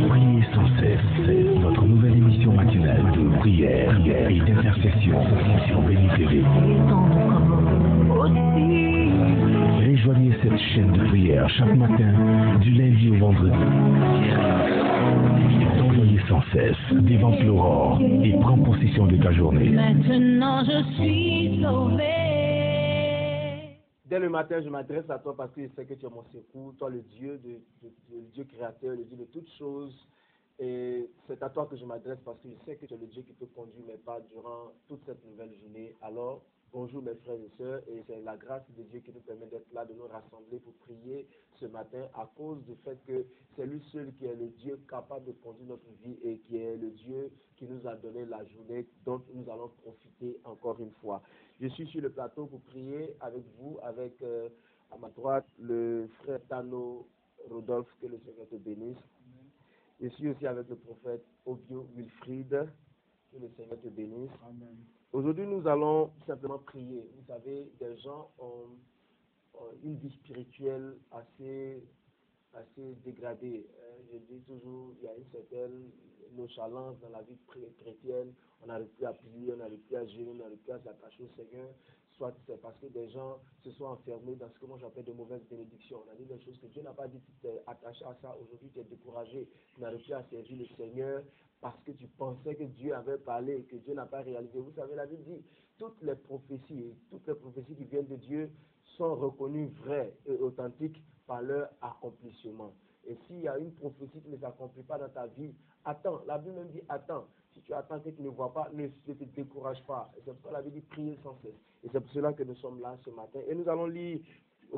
Priez sans cesse. Votre nouvelle émission matinale de prière et d'intercession sur Béni TV. Rejoignez cette chaîne de prière chaque matin, du lundi au vendredi. Priez sans cesse, dévance l'aurore et prends possession de ta journée. Maintenant je suis sauvé. Dès le matin, je m'adresse à toi parce que je sais que tu es mon secours, toi le Dieu, le Dieu créateur, le Dieu de toutes choses. Et c'est à toi que je m'adresse parce que je sais que tu es le Dieu qui peut conduire mes pas durant toute cette nouvelle journée. Alors, bonjour mes frères et sœurs, et c'est la grâce de Dieu qui nous permet d'être là, de nous rassembler pour prier ce matin à cause du fait que c'est lui seul qui est le Dieu capable de conduire notre vie et qui est le Dieu qui nous a donné la journée dont nous allons profiter encore une fois. Je suis sur le plateau pour prier avec vous, avec à ma droite le frère Tano Rodolphe, que le Seigneur te bénisse. Je suis aussi avec le prophète Obio Wilfried, que le Seigneur te bénisse. Amen. Aujourd'hui, nous allons simplement prier. Vous savez, des gens ont une vie spirituelle assez dégradée. Je dis toujours, il y a une certaine nonchalance dans la vie chrétienne. On n'arrive plus à prier, on n'arrive plus à jeûner, on n'arrive plus à s'attacher au Seigneur. Soit c'est parce que des gens se sont enfermés dans ce que moi j'appelle de mauvaises bénédictions. On a dit des choses que Dieu n'a pas dit, tu t'es attaché à ça. Aujourd'hui, tu es découragé. Tu n'arrives plus à servir le Seigneur parce que tu pensais que Dieu avait parlé et que Dieu n'a pas réalisé. Vous savez, la Bible dit, toutes les prophéties qui viennent de Dieu sont reconnues vraies et authentiques par leur accomplissement. Et s'il y a une prophétie qui ne s'accomplit pas dans ta vie, attends. La Bible même dit attends. Si tu attends que tu ne vois pas, ne te décourage pas. Et c'est pour ça que la Bible dit prier sans cesse. Et c'est pour cela que nous sommes là ce matin. Et nous allons lire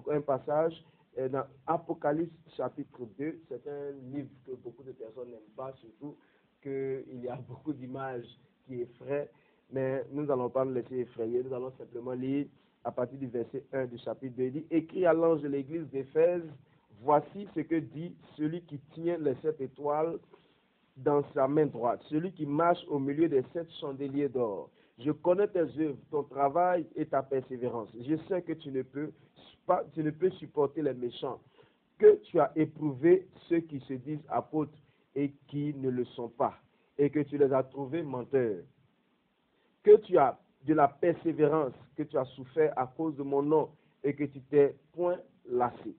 un passage dans Apocalypse chapitre 2. C'est un livre que beaucoup de personnes n'aiment pas, surtout qu'il y a beaucoup d'images qui effraient. Mais nous n'allons pas nous laisser effrayer. Nous allons simplement lire à partir du verset 1 du chapitre 2. Il dit, écrit à l'ange de l'église d'Éphèse, voici ce que dit celui qui tient les 7 étoiles dans sa main droite, celui qui marche au milieu des 7 chandeliers d'or. Je connais tes œuvres, ton travail et ta persévérance. Je sais que tu ne peux supporter les méchants, que tu as éprouvé ceux qui se disent apôtres et qui ne le sont pas, et que tu les as trouvés menteurs, que tu as de la persévérance, que tu as souffert à cause de mon nom et que tu t'es point lassé.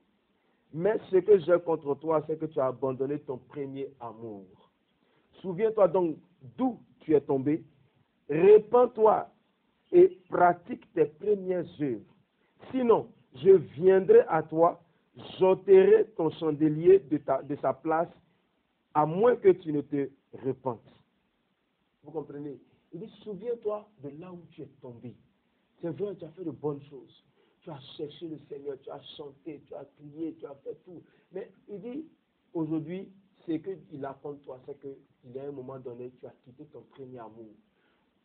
Mais ce que j'ai contre toi, c'est que tu as abandonné ton premier amour. Souviens-toi donc d'où tu es tombé, répands-toi et pratique tes premières œuvres. Sinon, je viendrai à toi, j'ôterai ton chandelier de sa place, à moins que tu ne te repentes. Vous comprenez? Il dit, souviens-toi de là où tu es tombé. C'est vrai, tu as fait de bonnes choses. Tu as cherché le Seigneur, tu as chanté, tu as crié, tu as fait tout. Mais il dit, aujourd'hui, ce qu'il attend de toi, c'est qu'il y a un moment donné, tu as quitté ton premier amour.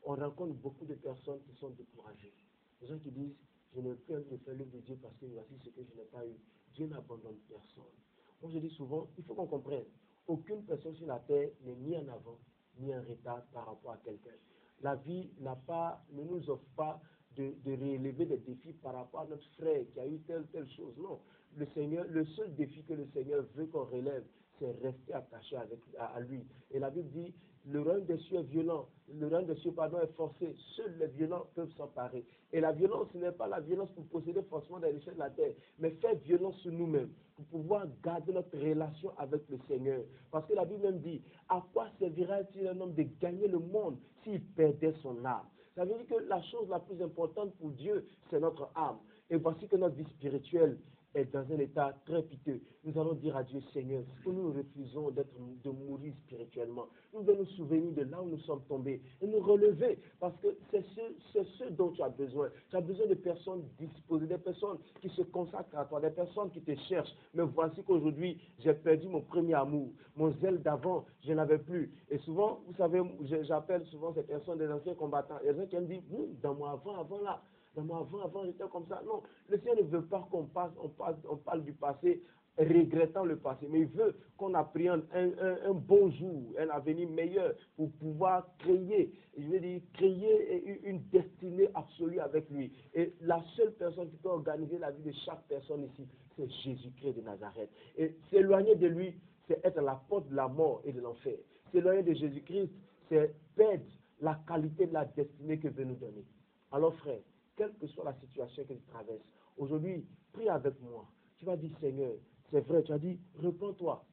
On rencontre beaucoup de personnes qui sont découragées. Des gens qui disent, je ne peux plus faire l'œuvre de Dieu parce que voici ce que je n'ai pas eu. Dieu n'abandonne personne. Moi, je dis souvent, il faut qu'on comprenne, aucune personne sur la terre n'est ni en avant, ni en retard par rapport à quelqu'un. La vie ne nous offre pas de relever des défis par rapport à notre frère qui a eu telle chose. Non, le seul défi que le Seigneur veut qu'on relève, c'est rester attaché à lui. Et la Bible dit, le royaume des cieux est violent, le royaume des cieux est forcé, seuls les violents peuvent s'emparer. Et la violence, ce n'est pas la violence pour posséder forcément des richesses de la terre, mais faire violence sur nous-mêmes, pour pouvoir garder notre relation avec le Seigneur. Parce que la Bible même dit, à quoi servira-t-il un homme de gagner le monde s'il perdait son âme? Ça veut dire que la chose la plus importante pour Dieu, c'est notre âme. Et voici que notre vie spirituelle est dans un état très piteux. Nous allons dire à Dieu, Seigneur, si nous refusons de mourir spirituellement, nous devons nous souvenir de là où nous sommes tombés et nous relever, parce que c'est ce dont tu as besoin. Tu as besoin de personnes disposées, des personnes qui se consacrent à toi, des personnes qui te cherchent. Mais voici qu'aujourd'hui, j'ai perdu mon premier amour. Mon zèle d'avant, je n'avais plus. Et souvent, vous savez, j'appelle souvent ces personnes des anciens combattants. Il y a des gens qui me disent, dans mon avant là, avant, j'étais comme ça. Non, le Seigneur ne veut pas qu'on parle du passé regrettant le passé, mais il veut qu'on appréhende un bon jour, un avenir meilleur pour pouvoir créer une destinée absolue avec lui. Et la seule personne qui peut organiser la vie de chaque personne ici, c'est Jésus-Christ de Nazareth. Et s'éloigner de lui, c'est être à la porte de la mort et de l'enfer. S'éloigner de Jésus-Christ, c'est perdre la qualité de la destinée que veut nous donner. Alors frère, quelle que soit la situation que tu traverses, aujourd'hui, prie avec moi. Tu vas dire, Seigneur, c'est vrai, tu as dit, repens-toi.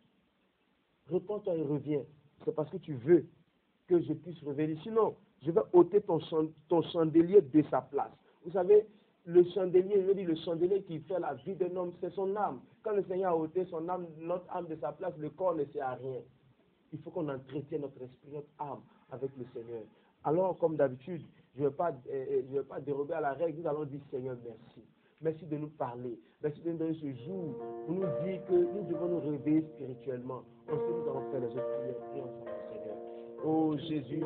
Repens-toi et reviens. C'est parce que tu veux que je puisse revenir. Sinon, je vais ôter ton chandelier de sa place. Vous savez, le chandelier, je veux dire, le chandelier qui fait la vie d'un homme, c'est son âme. Quand le Seigneur a ôté son âme, notre âme de sa place, le corps ne sert à rien. Il faut qu'on entretienne notre esprit, notre âme avec le Seigneur. Alors, comme d'habitude, je ne vais pas dérober à la règle. Nous allons dire, Seigneur, merci. Merci de nous parler. Merci de nous donner ce jour pour nous dire que nous devons nous réveiller spirituellement. Ensuite, nous allons faire les autres prières. Prions ensemble, Seigneur. Oh Jésus,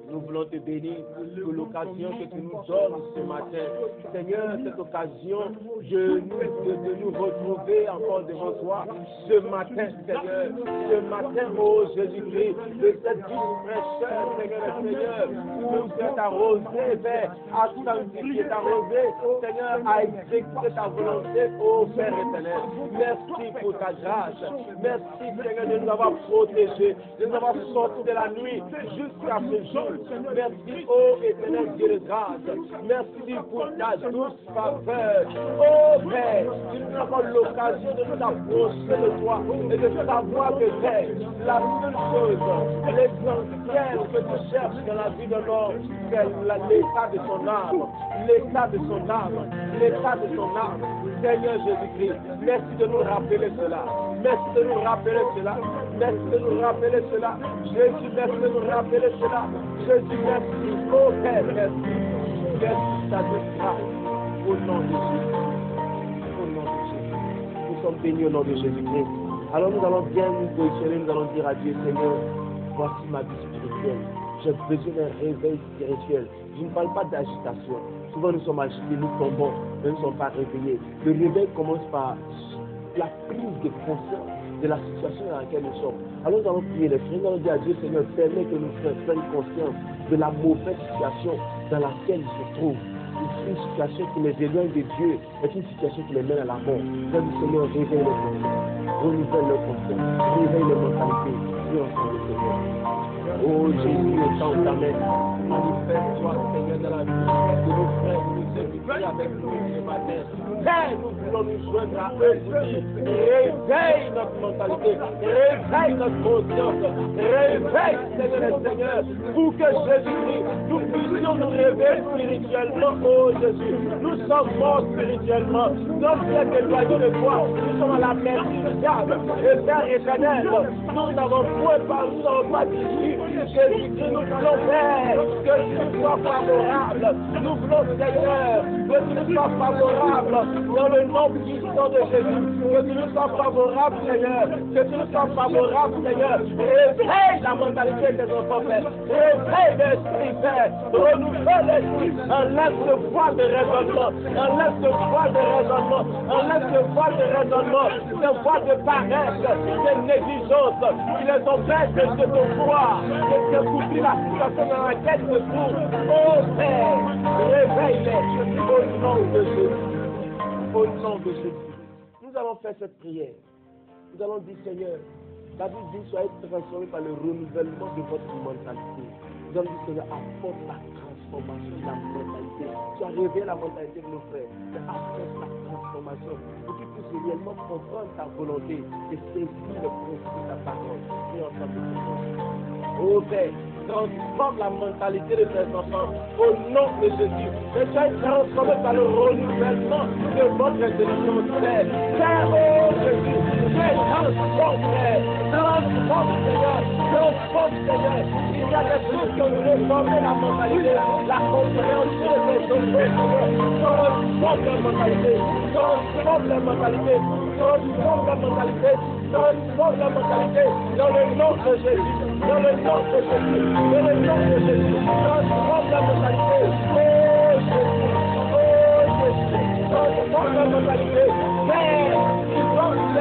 nous voulons te bénir pour l'occasion que tu nous donnes ce matin. Seigneur, cette occasion de nous retrouver encore devant toi ce matin, Seigneur. Ce matin, oh Jésus-Christ, de cette douce fraîcheur, Seigneur, nous sommes arrosés, Père, à sanctifier ta rosée, Seigneur, à exécuter ta volonté, oh Père éternel. Merci pour ta grâce. Merci, Seigneur, de nous avoir protégés, de nous avoir sortis de la nuit jusqu'à ce jour. Merci, ô éternel Dieu de grâce. Merci pour ta douce faveur. Ô Père, tu nous avons l'occasion de nous approcher de toi et de savoir que c'est la seule chose, l'essentiel que tu cherches dans la vie de l'homme, c'est l'état de son âme. L'état de son âme. L'état de son âme. Seigneur Jésus-Christ, merci de nous rappeler cela. Merci de nous rappeler cela. Merci de nous rappeler cela. Jésus, merci de nous rappeler cela. Jésus, merci. Oh Père, merci. Merci ta grâce. Au nom de Jésus. Au nom de Jésus. Nous sommes bénis au nom de Jésus-Christ. Alors nous allons bien nous positionner, nous allons dire à Dieu, Seigneur, voici ma vie spirituelle. J'ai besoin d'un réveil spirituel. Je ne parle pas d'agitation. Souvent nous sommes agités, nous tombons, mais nous ne sommes pas réveillés. Le réveil commence par la prise de conscience de la situation dans laquelle nous sommes. Alors nous allons prier les frères, nous allons dire à Dieu, Seigneur, permets que nous prenions conscience de la mauvaise situation dans laquelle ils se trouvent. Une situation qui les éloigne de Dieu est une situation qui les mène à la mort. Seigneur, Seigneur, réveille leur conscience, renouvelle leur conscience, réveille leur mentalité. Prions ensemble, Seigneur. Oh Jésus, au temps de ta main, manifeste-toi, Seigneur, dans la vie de nos frères, nous écouter avec nous ce matin. Père, nous voulons nous joindre à eux pour dire, réveille notre mentalité, réveille notre conscience, réveille, Seigneur et Seigneur, pour que Jésus-Christ, nous puissions nous réveiller spirituellement, oh Jésus. Nous sommes morts spirituellement, nous sommes bien éloignés de toi, nous sommes à la merci du diable. Et Père éternel, nous n'avons pas d'ici. Jésus-Christ, nous voulons, Père, que tu sois favorable. Nous voulons, Seigneur, que tu nous sois favorable dans le nom puissant de Jésus. Que tu nous sois favorable, Seigneur. Que tu nous sois favorable, Seigneur. Réveille la mentalité des enfants, Père. Réveille l'esprit, Père. Renouvelle l'esprit. Enlève ce voile de raisonnement. Enlève ce voile de raisonnement. Enlève ce voile de raisonnement. Ce voile de paresse, de négligence qui les empêche de te voir, de couvrir la situation dans laquelle se trouve. Oh Père, réveille-les au nom de Jésus. Au nom de Jésus. Nous allons faire cette prière. Nous allons dire, Seigneur, la Bible dit, soyez transformés par le renouvellement de votre mentalité. Nous allons dire, Seigneur, apporte la transformation de la mentalité. Tu as réveillé la mentalité de nos frères. Mais apporte la transformation pour qu'ils puissent réellement comprendre ta volonté et saisir le principe de ta parole. Et ensemble, oh Père, transforme la mentalité de tes enfants au nom de Jésus. Et soyez transformés par le renouvellement de votre intelligence, Père. Père, oh Jésus, Père, transforme, Père. Transforme, Seigneur. Transforme, Seigneur. Il y a des choses qui ont réformé la mentalité, la compréhension de tes choses, Seigneur. Transforme la mentalité. Transforme la mentalité. Transforme la mentalité. Transforme la mentalité dans le nom de Jésus. Dans le nom de Jésus. Dans le nom de Jésus. Transforme la mentalité. Oh Jésus. Oh Jésus. Transforme la mentalité. Père, tu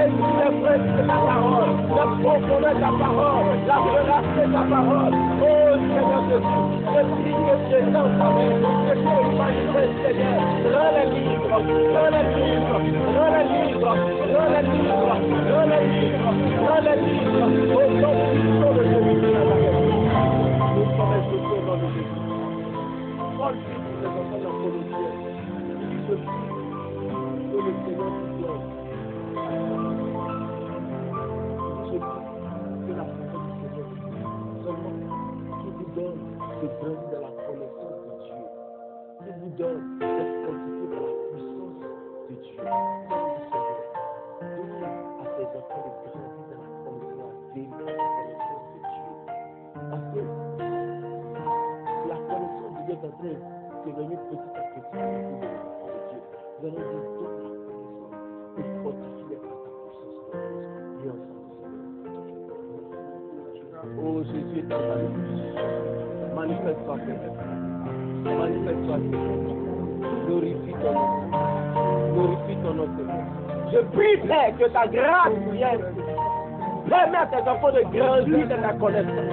l'influence de ta parole, la profondeur de ta parole, la véracité de ta parole. Oh Seigneur Jésus, je prie que tu es dans ta main, que tu es manifeste, Seigneur. Rends les livres, rends les livres, rends les livres, rends les livres, rends les livres, rends les livres. Au nom puissant de Jésus de Nazareth. Nous sommes exaucés au nom de Jésus. Paul dit pour les enfants dans Colossiens, je prie que le Seigneur vous donne. Je prie que la parole du Seigneur seulement qui vous donne de grandir dans la connaissance de Dieu. Qui vous donne d'être fortifié dans la puissance de Dieu. Donne à tes enfants de grandir dans la connaissance de Dieu. Parce que la connaissance de Dieu est en train de devenir petit à petit avec Dieu. Nous allons dire donne la connaissance et fortifie par ta puissance. Et ensemble. Oh Jésus est dans ta vie. Manifeste-toi, Seigneur. Manifeste-toi, Seigneur. Glorifie ton nom. Glorifie ton nom, Seigneur. Je prie, Père, que ta grâce vienne. Permets à tes enfants de grandir dans ta connaissance.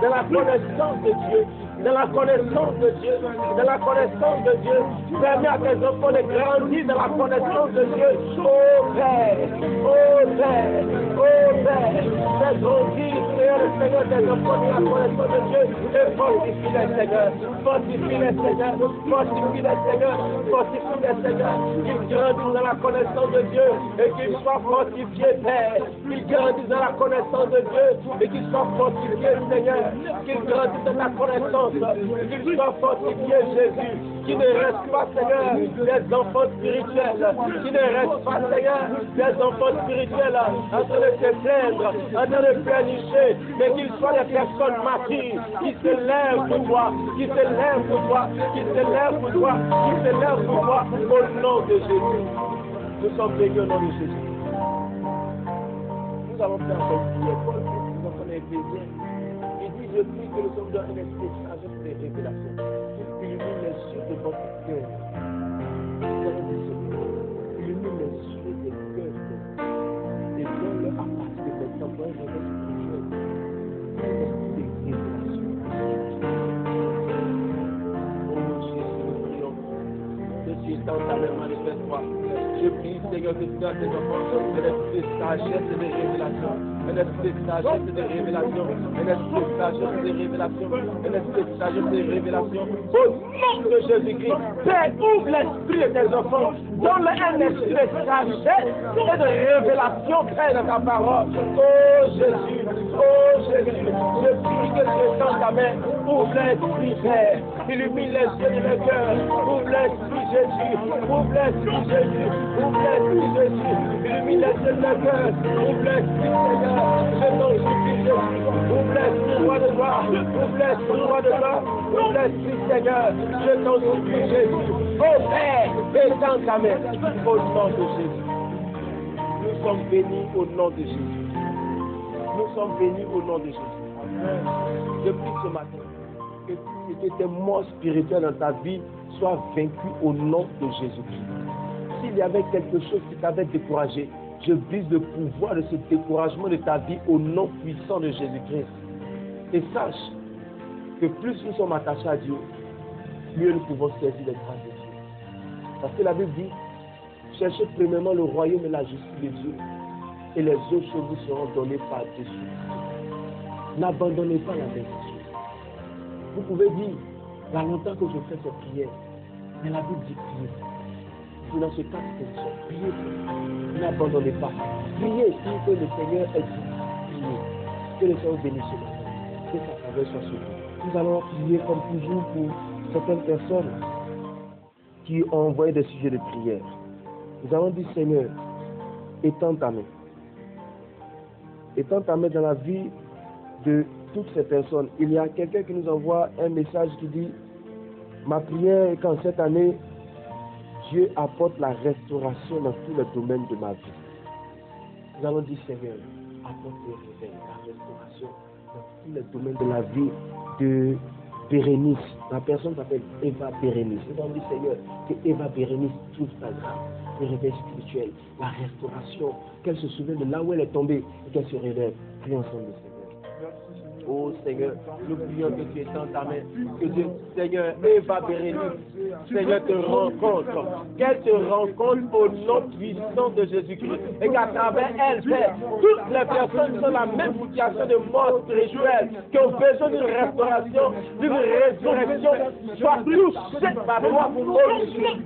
Dans la connaissance de Dieu. Dans la connaissance de Dieu. Dans la connaissance de Dieu. Permets à tes enfants de grandir dans la connaissance de Dieu. Oh Père. Oh Père. Oh Père. Fais grandir, Seigneur, le Seigneur, tes enfants dans la connaissance de Dieu. Et fortifie les Seigneur. Fortifie les Seigneur. Fortifie les Seigneur. Fortifie les Seigneur. Qu'ils grandissent dans la connaissance de Dieu. Et qu'ils soient fortifiés, Père. Qu'ils grandissent dans la connaissance de Dieu. Et qu'ils soient fortifiés, Seigneur. Qu'ils grandissent dans la connaissance. Qu'ils soient fortifiés, Jésus. Qui ne restent pas, Seigneur, des enfants spirituels. Qui ne restent pas, Seigneur, des enfants spirituels en train de se plaindre, en train de planifier, mais qu'ils soient des personnes matures, qui se lèvent pour toi, qui se lèvent pour toi, qui se lèvent pour toi, qui se lèvent pour toi, au nom de Jésus. Nous sommes bénis au nom de Jésus. Nous allons faire encore une prière. Paul dit, nous sommes Éphésiens. Il dit, je prie que nous sommes dans un esprit de sagesse et de révélation. Il illumine les yeux de votre cœur. Nous allons dire cela. Illumine les yeux des cœurs et donne-leur à partir de maintenant pour un réveil spirituel. Un esprit de révélation. Oh Jésus, nous prions. Jésus est dans ta main, manifeste-toi. Je prie, Seigneur, que tu donnes tes enfants un esprit de sagesse et de révélation. Un esprit de sagesse et de révélation. Un esprit de sagesse et de révélation. Un esprit de sagesse et de révélation. Au nom de Jésus-Christ, Père, ouvre l'esprit de tes enfants. Donne-leur un esprit de sagesse et de révélation, Père, dans ta parole. Oh Jésus, oh Jésus, je prie que tu étends ta main. Ouvre l'esprit, Père. Illumine les yeux de mes cœurs. Ouvre l'esprit, Jésus. Ouvre l'esprit, Jésus. Ouvre l'esprit, Jésus. Illumine les yeux de mes cœurs. Ouvre l'esprit, Seigneur. Je t'en supplie, Jésus. Ouvre l'esprit, roi de gloire. Ouvre l'esprit, roi de gloire. Ouvre l'esprit, Seigneur. Je t'en supplie, Jésus. Oh Père, étends ta main. Au nom de Jésus. Nous sommes bénis au nom de Jésus. Nous sommes bénis au nom de Jésus. Je prie ce matin que tes morts spirituels dans ta vie soient vaincus au nom de Jésus-Christ. S'il y avait quelque chose qui t'avait découragé, je brise le pouvoir de ce découragement de ta vie au nom puissant de Jésus-Christ. Et sache que plus nous sommes attachés à Dieu, mieux nous pouvons saisir les grâces de Dieu. Parce que la Bible dit, cherchez premièrement le royaume et la justice de Dieu, et les autres choses vous seront données par-dessus. N'abandonnez pas la bénédiction. Vous pouvez dire, il y a longtemps que je fais cette prière, mais la Bible dit prier. Et dans ce cas de position, priez. N'abandonnez pas. Priez, priez que le Seigneur est dit. Priez. Que le Seigneur bénisse ce matin. Que sa faveur soit sur vous. Nous allons prier comme toujours pour certaines personnes qui ont envoyé des sujets de prière. Nous allons dire, Seigneur, étends ta main. Étends ta main dans la vie de toutes ces personnes. Il y a quelqu'un qui nous envoie un message qui dit, ma prière est qu'en cette année, Dieu apporte la restauration dans tous les domaines de ma vie. Nous allons dire, Seigneur, apporte le réveil, la restauration dans tous les domaines de la vie de Bérénice. La personne s'appelle Eva Bérénice. Nous allons dire, Seigneur, que Eva Bérénice trouve ta grâce. le réveil spirituel, la restauration, qu'elle se souvienne de là où elle est tombée et qu'elle se relève. Prions ensemble le Seigneur. Oh Seigneur, nous prions que tu étends ta main, que Dieu, Seigneur, Eva Bérénice, Seigneur, te rencontre, qu'elle te rencontre au nom puissant de Jésus-Christ, et qu'à travers elle, Père, toutes les personnes qui sont dans la même situation de mort spirituelle, qui ont besoin d'une restauration, d'une résurrection, soient touchées par toi au nom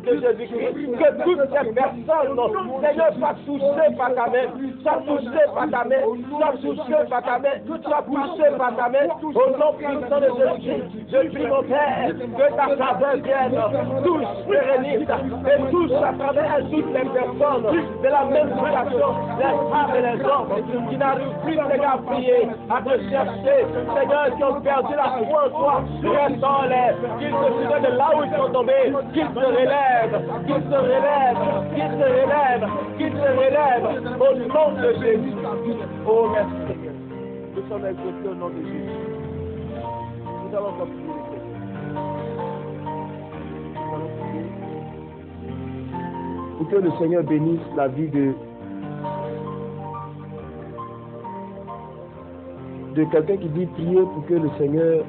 de Jésus-Christ, que toutes ces personnes, Seigneur, soient touchées par ta main, soient touchées par ta main, soient touchées par ta main, soient touchées par ta main, au nom puissant de Jésus-Christ. Je prie mon Père, que ta faveur vienne, touche Bérénice, et touche à travers elle toutes les personnes de la même situation, les femmes et les hommes, qui n'arrivent plus, Seigneur, à prier, à te chercher, Seigneur, qui ont perdu la foi en toi, restaure-les, qu'ils se souviennent de là où ils sont tombés, qu'ils se relèvent, qu'ils se relèvent, qu'ils se relèvent, qu'ils se relèvent, au nom de Jésus. Oh, merci Seigneur. Nous sommes exaucés au nom de Jésus. Nous allons prier le Seigneur. Nous allons prier pour que le Seigneur bénisse la vie de quelqu'un qui dit prier pour que le Seigneur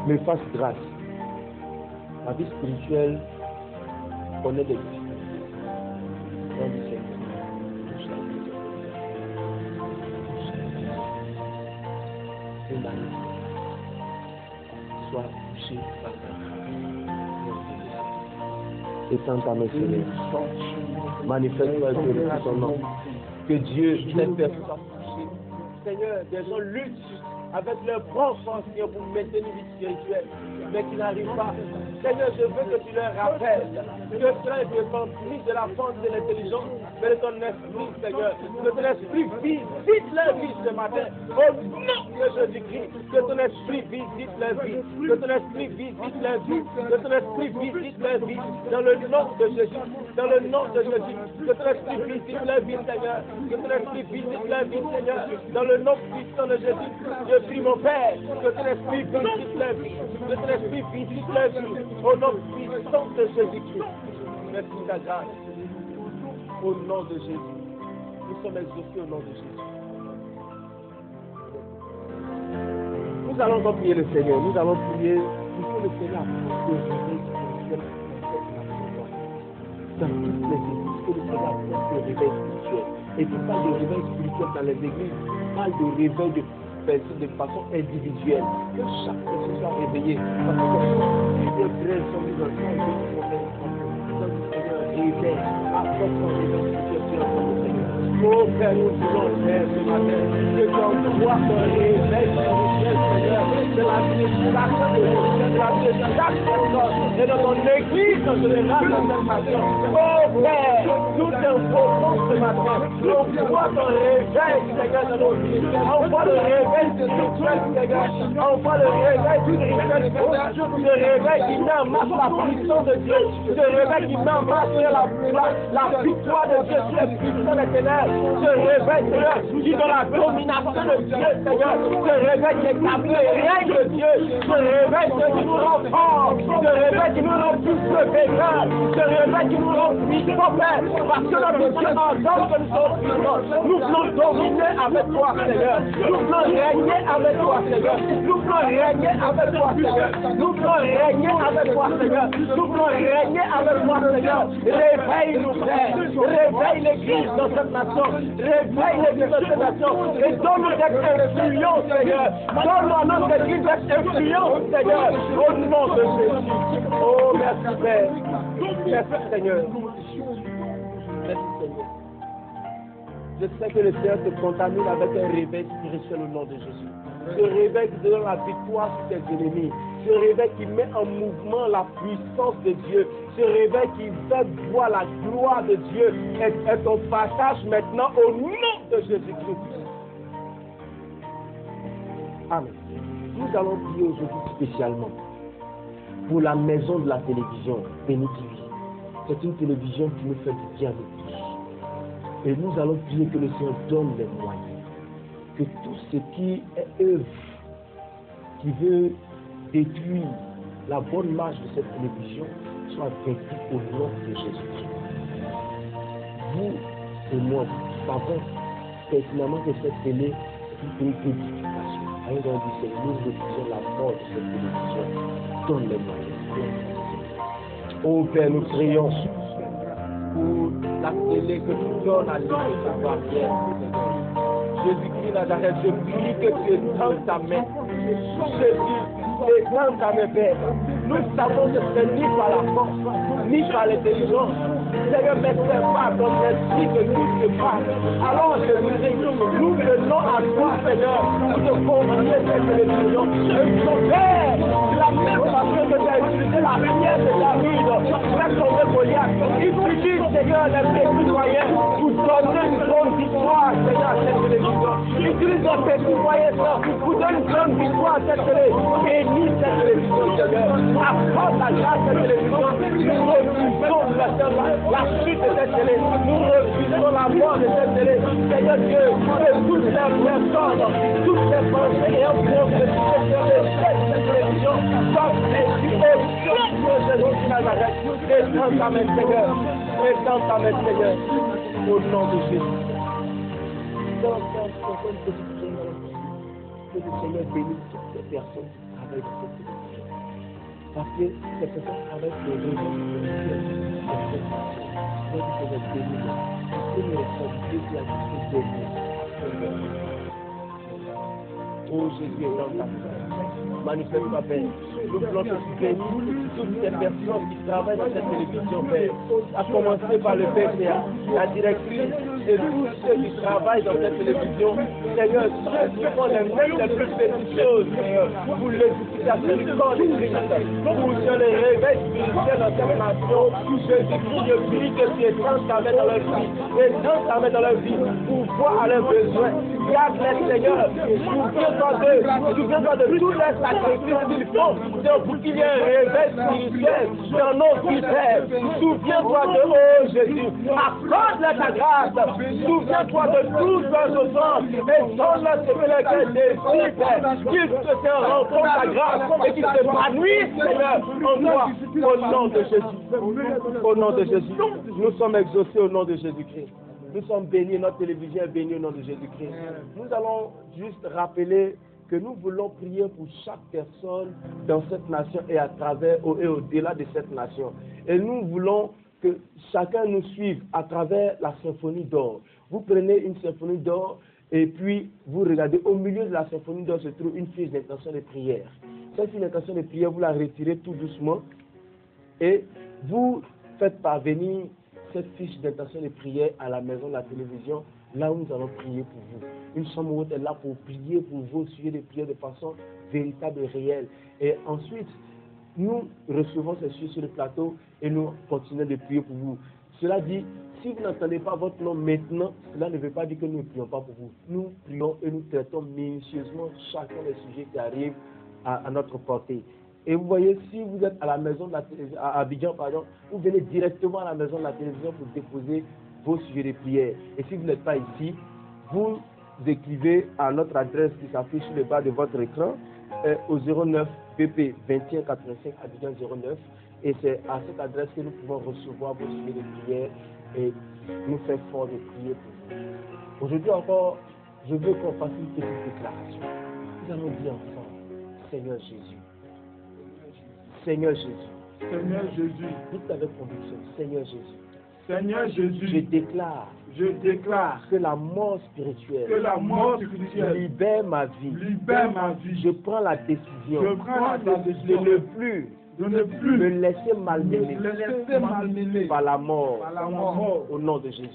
me fasse grâce. La vie spirituelle connaît des difficultés. Nom du Seigneur. Sois touché par ta grâce. Étends ta main, Seigneur. Manifeste-toi de ton nom. Que Dieu, cette personne soit touchée. Seigneur, des gens luttent avec leur propre force pour maintenir une vie spirituelle, mais qui n'arrivent pas. Seigneur, je veux que tu leur rappelles que cela est dépendant de la force de l'intelligence, mais de ton esprit, Seigneur. Que ton esprit visite leur vie ce matin. Au nom de Jésus-Christ, que ton esprit visite leur vie. Que ton esprit visite leur vie. Que ton esprit visite leur vie. Dans le nom de Jésus. Dans le nom de Jésus. Que ton esprit visite leur vie, Seigneur. Que ton esprit visite leur vie, Seigneur. Dans le nom puissant de Jésus. Je prie mon Père, que ton esprit visite leur vie. Que ton esprit visite leur vie. Au nom puissant de Jésus-Christ. Merci ta grâce. Au nom de Jésus. Nous sommes exaucés au nom de Jésus. Nous allons donc prier le Seigneur. Nous allons prier pour que le Seigneur apporte le réveil spirituel dans toutes les églises. Que le Seigneur apporte le réveil spirituel. Et qui parle de réveil spirituel dans les églises, parle de réveil de façon individuelle. Que chaque personne soit réveillée. Parce que les frères sont mis dans le réveil, apporte son réveil spirituel dans le Seigneur. Oh Père, nous voulons faire ce matin que tu envoies ton réveil spirituel, Seigneur, de la vie de chaque personne et de ton église en général dans cette nation. Oh Père, nous t'invoquons ce matin. Envoie ton réveil, Seigneur, dans nos vies. Envoie le réveil spirituel, Seigneur. Envoie le réveil spirituel, le réveil qui met en marche la puissance de Dieu. Le réveil qui met en marche la victoire de Dieu sur les puissants des ténèbres. Ce réveil, Seigneur, qui dans la domination de Dieu, Seigneur. Ce réveil qui établit le règne de Dieu. Ce réveil qui nous rend forts. Ce réveil qui nous rend plus que pécheurs. Ce réveil qui nous rend puissants, Père. Parce que notre Dieu entend que nous sommes puissants. Nous voulons dominer avec toi, Seigneur. Nous voulons régner avec toi, Seigneur. Nous voulons régner avec toi, Seigneur. Nous voulons régner avec toi, Seigneur. Nous voulons régner avec toi, Seigneur. Réveille-nous, Père. Réveille l'Église dans cette nation. Réveille l'Église dans cette nation. Et donne-nous d'être influents, Seigneur. Donne-nous à notre Église d'être influents, Seigneur. Au nom de Jésus. Oh, merci, Père. Merci, Seigneur. Merci, Seigneur. Je sais que le Seigneur te contamine avec un réveil spirituel au nom de Jésus. Ce réveil qui te donne la victoire sur tes ennemis. Ce réveil qui met en mouvement la puissance de Dieu. Ce réveil qui fait voir la gloire de Dieu est ton partage maintenant au nom de Jésus-Christ. Amen. Nous allons prier aujourd'hui spécialement pour la maison de la télévision, Béni TV. C'est une télévision qui nous fait du bien de tous. Et nous allons prier que le Seigneur donne les moyens. Que tout ce qui est œuvre, qui veut détruire la bonne marche de cette télévision, soit vaincu au nom de Jésus-Christ. Vous et moi, nous savons pertinemment que cette télé est une édification. Nous refusons la mort de cette télévision. Donne les moyens. Oh Père, nous prions pour la télé que tu donnes à l'église de ta pierre. Jésus-Christ Nazareth, je prie que tu étends ta main. Jésus, étends ta main, Père. Nous savons que ce n'est ni par la force, ni par l'intelligence. Seigneur, mais c'est pas ton esprit que tout se passe. Alors, Jésus-Christ, nous venons à toi, Seigneur, pour te confier cette télévision. Et ton Père, de la même façon que tu as utilisé la pierre de David pour faire tomber Goliath, utilise, Seigneur, les petits moyens pour donner une grande victoire, Seigneur, à cette télévision. Utilise les petits moyens pour donner une grande victoire à cette télé. Bénis cette télévision, Seigneur. Accorde la grâce à cette télévision. Nous refusons la chute de cette télé. Nous refusons la mort de cette télé. Seigneur Dieu, que toutes les personnes, toutes les pensées et un projet de cette télévision soient blessées au nom de Jésus Nazareth. Étends ta main, Seigneur. Étends ta main, Seigneur. Au nom de Jésus. Que le Seigneur bénisse toutes les personnes qui travaillent dans cette télévision. Parce que ces personnes travaillent pour les raisons de cette télévision. Que nous responsabilités qui a été bénie. Oh Jésus est dans ta main. Manifeste ta paix. Nous voulons que tu bénisses toutes ces personnes qui travaillent dans cette télévision, Père. À commencer par le PCA, la directrice et tous ceux qui travaillent dans cette télévision. Seigneur, ceux qui font les mêmes les plus petites choses, Seigneur, pour l'édification du corps de Christ, pour que les réveils spirituels dans cette nation, Jésus-Christ, je prie que tu étends ta main dans leur vie, étends ta main dans leur vie, pour voir à leurs besoins. Garde-les, Seigneur, souviens-toi de tous les sacrifices qu'ils font, pour qu'il y ait un réveil spirituel dans nos vies, Père. Souviens-toi de eux, Jésus, accorde-leur ta grâce. Souviens-toi de tous leurs offrandes et donne-leur ce que leur cœur désire, Père. Qu'ils se rencontrent ta grâce et qu'ils s'épanouissent, Seigneur, en toi, au nom de Jésus. Au nom de Jésus. Nous sommes exaucés au nom de Jésus-Christ. Nous sommes bénis, notre télévision est bénie au nom de Jésus-Christ. Nous allons juste rappeler que nous voulons prier pour chaque personne dans cette nation et à travers et au-delà de cette nation. Et nous voulons que chacun nous suive à travers la symphonie d'or. Vous prenez une symphonie d'or et puis vous regardez au milieu de la symphonie d'or se trouve une fiche d'intention de prière. Cette fiche d'intention de prière, vous la retirez tout doucement et vous faites parvenir cette fiche d'intention de prière à la maison de la télévision, là où nous allons prier pour vous. Une chambre haute est là pour prier pour vous, suivre des prières de façon véritable et réelle. Et ensuite, nous recevons ces sujets sur le plateau et nous continuons de prier pour vous. Cela dit, si vous n'entendez pas votre nom maintenant, cela ne veut pas dire que nous ne prions pas pour vous. Nous prions et nous traitons minutieusement chacun des sujets qui arrivent à notre portée. Et vous voyez, si vous êtes à la maison de la télévision, à Abidjan, pardon, vous venez directement à la maison de la télévision pour déposer vos sujets de prière. Et si vous n'êtes pas ici, vous écrivez à notre adresse qui s'affiche sur le bas de votre écran, au 09 BP 2185 Abidjan 09. Et c'est à cette adresse que nous pouvons recevoir vos sujets de prière et nous faire fort de prier pour vous. Aujourd'hui encore, je veux qu'on fasse une petite déclaration. Nous allons dire ensemble, Seigneur Jésus. Seigneur Jésus. Seigneur Jésus. Dites avec conviction, Seigneur Jésus. Seigneur Jésus. Je déclare que la mort spirituelle libère ma vie. Je prends la décision de ne plus me laisser malmener par la mort. Au nom de Jésus.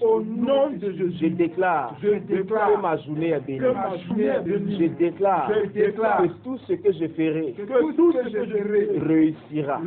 Je déclare que ma journée est bénie. Je déclare que tout ce que je ferai réussira.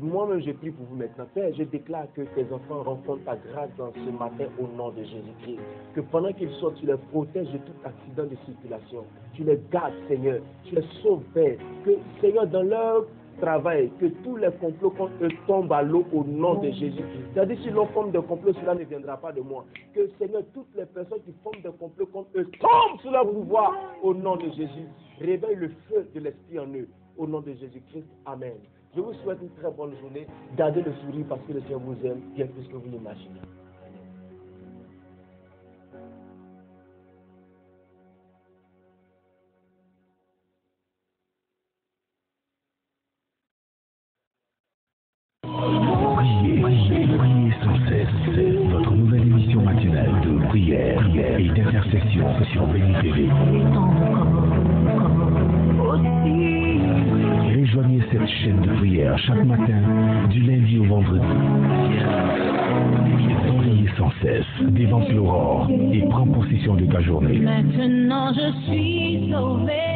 Moi-même, je prie pour vous maintenant. Père, je déclare que tes enfants rencontrent ta grâce dans ce matin au nom de Jésus-Christ. Que pendant qu'ils sortent, tu les protèges de tout accident de circulation. Tu les gardes, Seigneur. Tu les sauves, Père. Que, Seigneur, dans leur travail, que tous les complots contre eux tombent à l'eau au nom de Jésus. C'est-à-dire, si l'on forme des complots, cela ne viendra pas de moi. Que, Seigneur, toutes les personnes qui forment des complots contre eux tombent sous leur pouvoir au nom de Jésus. Réveille le feu de l'Esprit en eux au nom de Jésus-Christ. Amen. Je vous souhaite une très bonne journée. Gardez le sourire parce que le Seigneur vous aime bien plus que vous l'imaginez. Priez sans cesse. Votre nouvelle émission matinale de prière et d'intercession sur Béni TV. Rejoignez cette chaîne de prière chaque matin, du lundi au vendredi. Priez sans cesse, dévance l'aurore et prends possession de ta journée. Maintenant je suis sauvé.